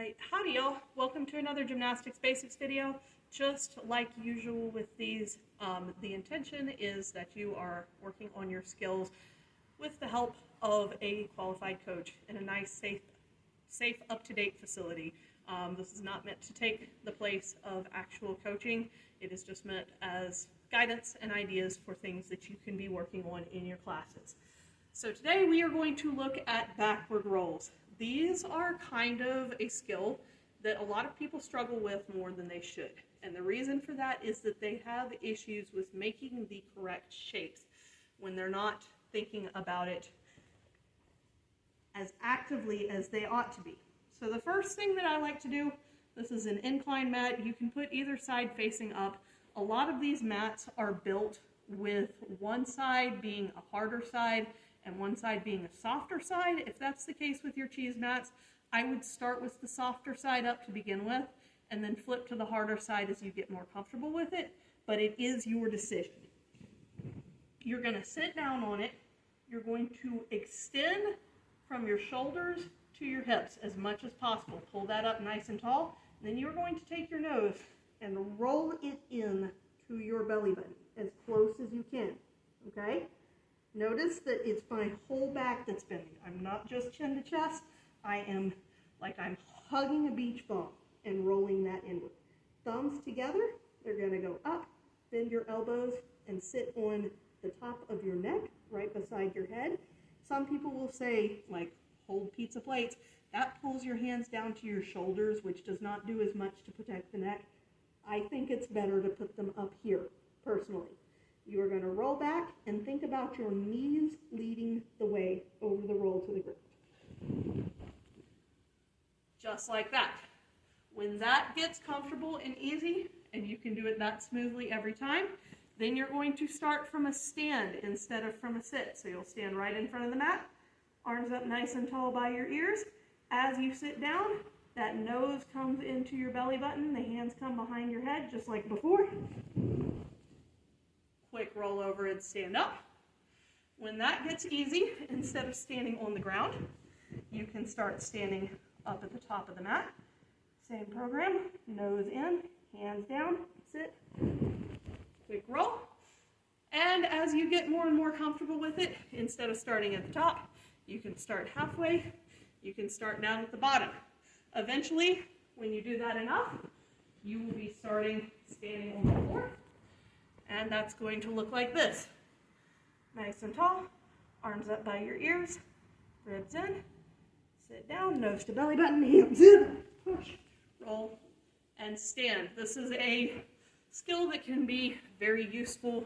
Alright, howdy y'all. Welcome to another Gymnastics Basics video. Just like usual with these, the intention is that you are working on your skills with the help of a qualified coach in a nice, safe, up-to-date facility. This is not meant to take the place of actual coaching. It is just meant as guidance and ideas for things that you can be working on in your classes. So today we are going to look at backward rolls. These are kind of a skill that a lot of people struggle with more than they should. And the reason for that is that they have issues with making the correct shapes when they're not thinking about it as actively as they ought to be. So the first thing that I like to do, this is an incline mat. You can put either side facing up. A lot of these mats are built with one side being a harder side and one side being a softer side. If that's the case with your cheese mats, I would start with the softer side up to begin with and then flip to the harder side as you get more comfortable with it, but it is your decision. You're going to sit down on it. You're going to extend from your shoulders to your hips as much as possible. Pull that up nice and tall. Then you're going to take your nose and roll it in to your belly button as close as you can, okay? Notice that it's my whole back that's bending. I'm not just chin to chest. I am like I'm hugging a beach ball and rolling that inward. Thumbs together, they're going to go up, bend your elbows, and sit on the top of your neck, right beside your head. Some people will say, like, hold pizza plates. That pulls your hands down to your shoulders, which does not do as much to protect the neck. I think it's better to put them up here, personally. You are going to roll back and think about your knees leading the way over the roll to the ground. Just like that. When that gets comfortable and easy, and you can do it that smoothly every time, then you're going to start from a stand instead of from a sit. So you'll stand right in front of the mat, arms up nice and tall by your ears. As you sit down, that nose comes into your belly button, the hands come behind your head just like before. Quick roll over and stand up. When that gets easy, instead of standing on the ground, you can start standing up at the top of the mat. Same program, nose in, hands down, sit, quick roll. And as you get more and more comfortable with it, instead of starting at the top, you can start halfway, you can start down at the bottom. Eventually, when you do that enough, you will be starting standing on the floor. And that's going to look like this. Nice and tall, arms up by your ears, ribs in, sit down, nose to belly button, hands in, push, roll, and stand. This is a skill that can be very useful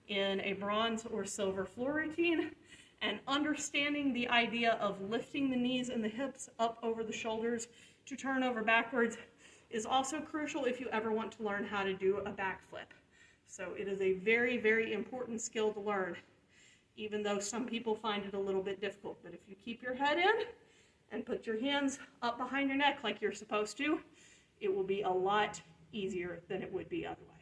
in a bronze or silver floor routine, and understanding the idea of lifting the knees and the hips up over the shoulders to turn over backwards is also crucial if you ever want to learn how to do a backflip. So it is a very, very important skill to learn, even though some people find it a little bit difficult. But if you keep your head in and put your hands up behind your neck like you're supposed to, it will be a lot easier than it would be otherwise.